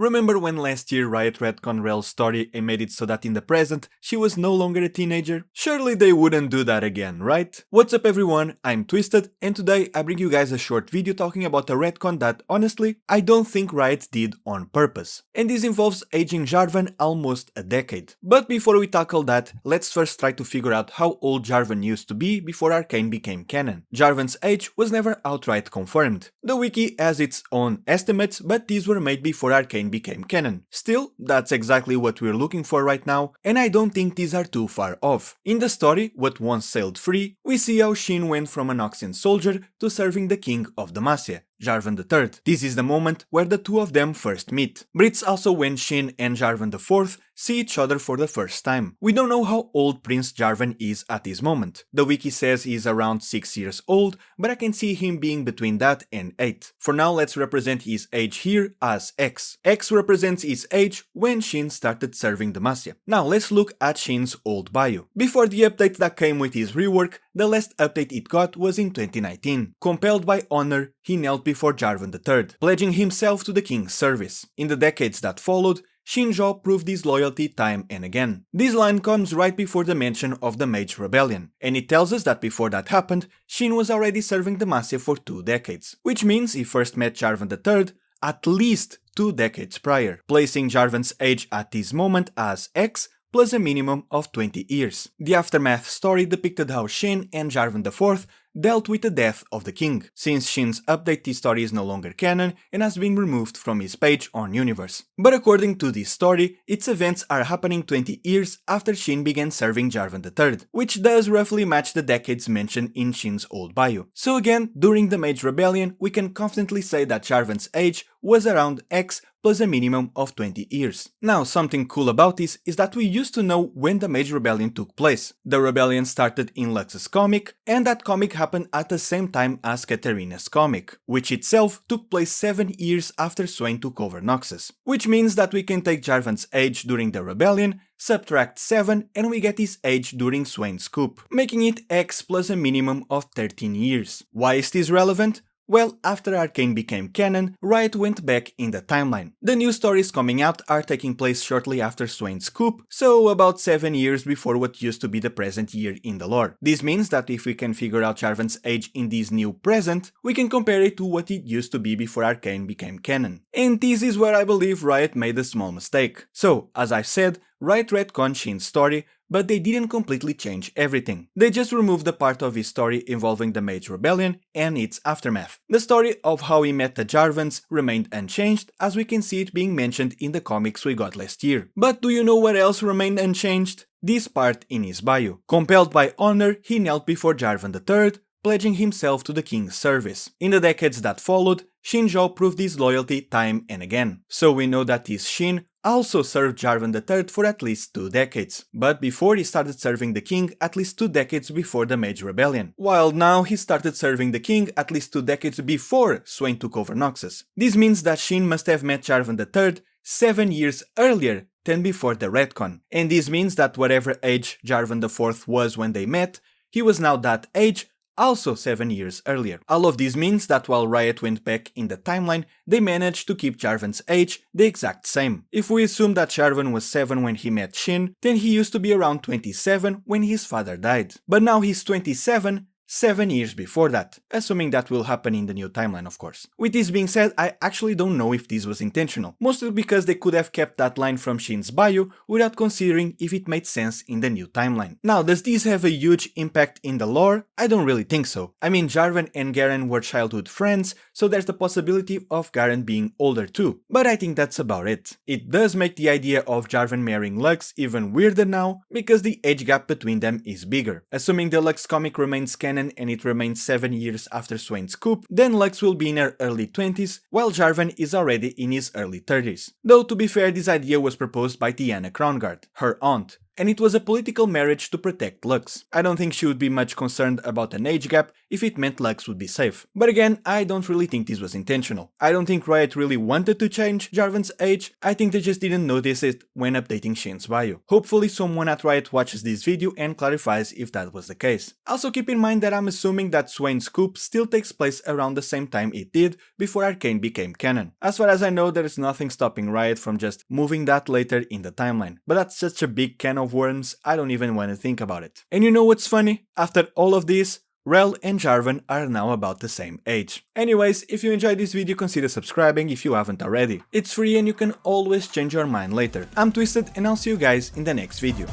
Remember when last year Riot retconned Rel's story and made it so that in the present she was no longer a teenager? Surely they wouldn't do that again, right? What's up everyone, I'm Twisted, and today I bring you guys a short video talking about a retcon that, honestly, I don't think Riot did on purpose. And this involves aging Jarvan almost a decade. But before we tackle that, let's first try to figure out how old Jarvan used to be before Arcane became canon. Jarvan's age was never outright confirmed. The wiki has its own estimates, but these were made before Arcane became canon. Still, that's exactly what we're looking for right now, and I don't think these are too far off. In the story, What Once Sailed Free, we see how Shin went from an Noxian soldier to serving the king of Demacia, Jarvan III. This is the moment where the two of them first meet. But it's also when Shin and Jarvan IV see each other for the first time. We don't know how old Prince Jarvan is at this moment. The wiki says he's around 6 years old, but I can see him being between that and 8. For now, let's represent his age here as X. X represents his age when Shin started serving Demacia. Now let's look at Shin's old bio. Before the update that came with his rework, the last update it got was in 2019. Compelled by honor, he knelt before Jarvan III, pledging himself to the king's service. In the decades that followed, Shinjo proved his loyalty time and again. This line comes right before the mention of the Mage Rebellion, and it tells us that before that happened, Shin was already serving Demacia for 2 decades, which means he first met Jarvan III at least 2 decades prior, placing Jarvan's age at this moment as X plus a minimum of 20 years. The Aftermath story depicted how Shin and Jarvan IV dealt with the death of the king. Since Shin's update, this story is no longer canon and has been removed from his page on Universe. But according to this story, its events are happening 20 years after Shin began serving Jarvan III, which does roughly match the decades mentioned in Shin's old bio. So again, during the Mage Rebellion, we can confidently say that Jarvan's age was around X plus a minimum of 20 years. Now, something cool about this is that we used to know when the Mage Rebellion took place. The rebellion started in Lux's comic, and that comic happened at the same time as Katarina's comic, which itself took place 7 years after Swain took over Noxus. Which means that we can take Jarvan's age during the rebellion, subtract 7, and we get his age during Swain's coup, making it X plus a minimum of 13 years. Why is this relevant? Well, after Arcane became canon, Riot went back in the timeline. The new stories coming out are taking place shortly after Swain's coup, so about 7 years before what used to be the present year in the lore. This means that if we can figure out Jarvan's age in this new present, we can compare it to what it used to be before Arcane became canon. And this is where I believe Riot made a small mistake. So, as I said, Riot retconned Shin's story, but they didn't completely change everything. They just removed the part of his story involving the Mage Rebellion and its aftermath. The story of how he met the Jarvans remained unchanged, as we can see it being mentioned in the comics we got last year. But do you know what else remained unchanged? This part in his bio. Compelled by honor, he knelt before Jarvan III, pledging himself to the king's service. In the decades that followed, Shinjo proved his loyalty time and again. So we know that this Shin also served Jarvan III for at least 2 decades, but before he started serving the king at least 2 decades before the Mage Rebellion, while now he started serving the king at least 2 decades before Swain took over Noxus. This means that Shin must have met Jarvan III 7 years earlier than before the retcon, and this means that whatever age Jarvan IV was when they met, he was now that age also 7 years earlier. All of this means that while Riot went back in the timeline, they managed to keep Jarvan's age the exact same. If we assume that Jarvan was 7 when he met Shin, then he used to be around 27 when his father died. But now he's 27, 7 years before that, assuming that will happen in the new timeline, of course. With this being said, I actually don't know if this was intentional, mostly because they could have kept that line from Shin's bio without considering if it made sense in the new timeline. Now, does this have a huge impact in the lore? I don't really think so. I mean, Jarvan and Garen were childhood friends, so there's the possibility of Garen being older too, but I think that's about it. It does make the idea of Jarvan marrying Lux even weirder now, because the age gap between them is bigger. Assuming the Lux comic remains canon and it remains 7 years after Swain's coup, then Lux will be in her early 20s, while Jarvan is already in his early 30s. Though to be fair, this idea was proposed by Tiana Crownguard, her aunt, and it was a political marriage to protect Lux. I don't think she would be much concerned about an age gap if it meant Lux would be safe. But again, I don't really think this was intentional. I don't think Riot really wanted to change Jarvan's age, I think they just didn't notice it when updating Shin's bio. Hopefully someone at Riot watches this video and clarifies if that was the case. Also keep in mind that I'm assuming that Swain's coup still takes place around the same time it did before Arcane became canon. As far as I know, there is nothing stopping Riot from just moving that later in the timeline, but that's such a big can of worms, I don't even want to think about it. And you know what's funny? After all of this, Rel and Jarvan are now about the same age. Anyways, if you enjoyed this video, consider subscribing if you haven't already. It's free and you can always change your mind later. I'm Twisted and I'll see you guys in the next video.